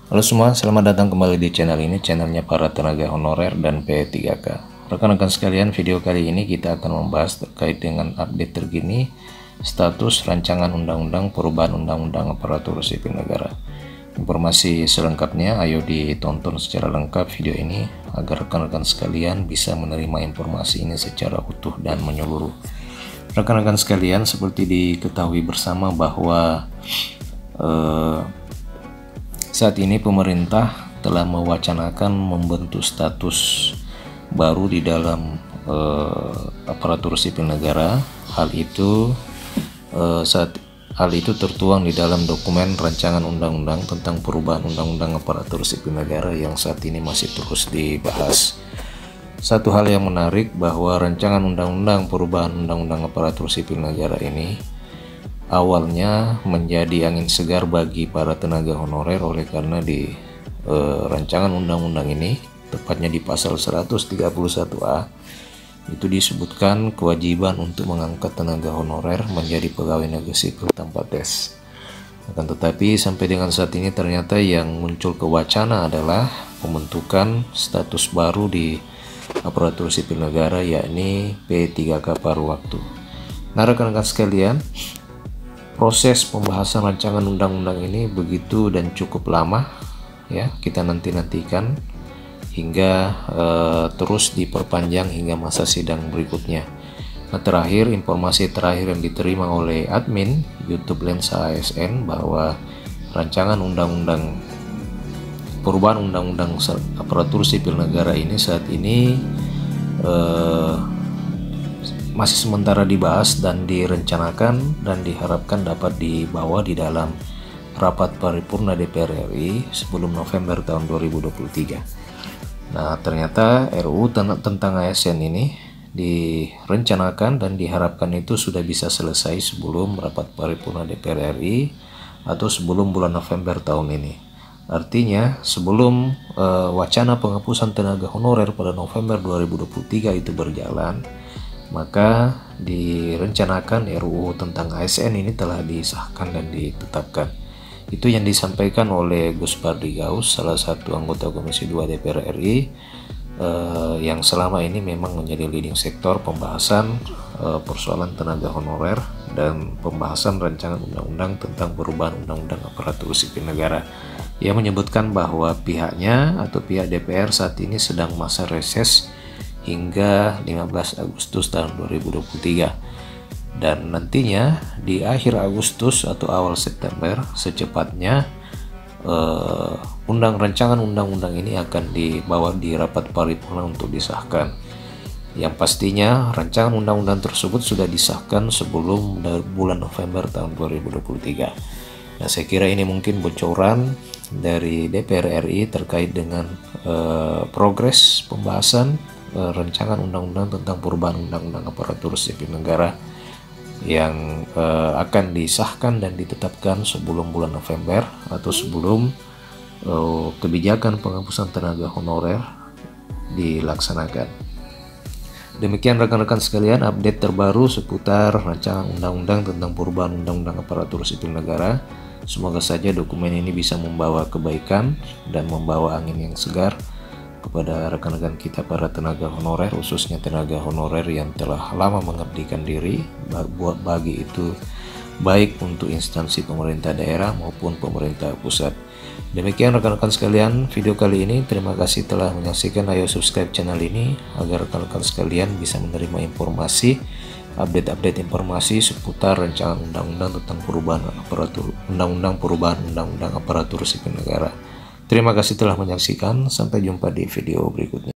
Halo semua, selamat datang kembali di channel ini, channelnya para tenaga honorer dan P3K. Rekan-rekan sekalian, video kali ini kita akan membahas terkait dengan update terkini status rancangan undang-undang perubahan undang-undang aparatur sipil negara. Informasi selengkapnya ayo ditonton secara lengkap video ini agar rekan-rekan sekalian bisa menerima informasi ini secara utuh dan menyeluruh. Rekan-rekan sekalian, seperti diketahui bersama bahwa saat ini pemerintah telah mewacanakan membentuk status baru di dalam aparatur sipil negara. Hal itu tertuang di dalam dokumen rancangan undang-undang tentang perubahan undang-undang aparatur sipil negara yang saat ini masih terus dibahas. Satu hal yang menarik bahwa rancangan undang-undang perubahan undang-undang aparatur sipil negara ini awalnya menjadi angin segar bagi para tenaga honorer oleh karena di rancangan undang-undang ini, tepatnya di pasal 131A, itu disebutkan kewajiban untuk mengangkat tenaga honorer menjadi pegawai negeri sipil tanpa tes. Akan tetapi sampai dengan saat ini ternyata yang muncul ke wacana adalah pembentukan status baru di aparatur sipil negara, yakni P3K paruh waktu. Nah, rekan-rekan sekalian, proses pembahasan rancangan undang-undang ini begitu dan cukup lama ya, kita nantikan hingga terus diperpanjang hingga masa sidang berikutnya. Nah, informasi terakhir yang diterima oleh admin YouTube Lensa ASN bahwa rancangan undang-undang perubahan undang-undang aparatur sipil negara ini saat ini masih sementara dibahas dan direncanakan dan diharapkan dapat dibawa di dalam rapat paripurna DPR RI sebelum November tahun 2023. Nah, ternyata RUU tentang ASN ini direncanakan dan diharapkan itu sudah bisa selesai sebelum rapat paripurna DPR RI atau sebelum bulan November tahun ini. Artinya sebelum wacana penghapusan tenaga honorer pada November 2023 itu berjalan, maka direncanakan RUU tentang ASN ini telah disahkan dan ditetapkan. Itu yang disampaikan oleh Gus Pardi Gaus, salah satu anggota Komisi 2 DPR RI, yang selama ini memang menjadi leading sektor pembahasan persoalan tenaga honorer dan pembahasan rancangan undang-undang tentang perubahan undang-undang aparatur sipil negara. Ia menyebutkan bahwa pihaknya atau pihak DPR saat ini sedang masa reses hingga 15 Agustus tahun 2023, dan nantinya di akhir Agustus atau awal September secepatnya rancangan undang-undang ini akan dibawa di rapat paripurna untuk disahkan. Yang pastinya rancangan undang-undang tersebut sudah disahkan sebelum bulan November tahun 2023. Nah, saya kira ini mungkin bocoran dari DPR RI terkait dengan progres pembahasan rancangan undang-undang tentang perubahan undang-undang aparatur sipil negara yang akan disahkan dan ditetapkan sebelum bulan November atau sebelum kebijakan penghapusan tenaga honorer dilaksanakan. Demikian rekan-rekan sekalian, update terbaru seputar rancangan undang-undang tentang perubahan undang-undang aparatur sipil negara. Semoga saja dokumen ini bisa membawa kebaikan dan membawa angin yang segar kepada rekan-rekan kita para tenaga honorer, khususnya tenaga honorer yang telah lama mengabdikan diri bagi itu baik untuk instansi pemerintah daerah maupun pemerintah pusat. Demikian rekan-rekan sekalian video kali ini. Terima kasih telah menyaksikan. Ayo subscribe channel ini agar rekan-rekan sekalian bisa menerima informasi, update informasi seputar rancangan undang-undang tentang perubahan undang-undang aparatur sipil negara. Terima kasih telah menyaksikan. Sampai jumpa di video berikutnya.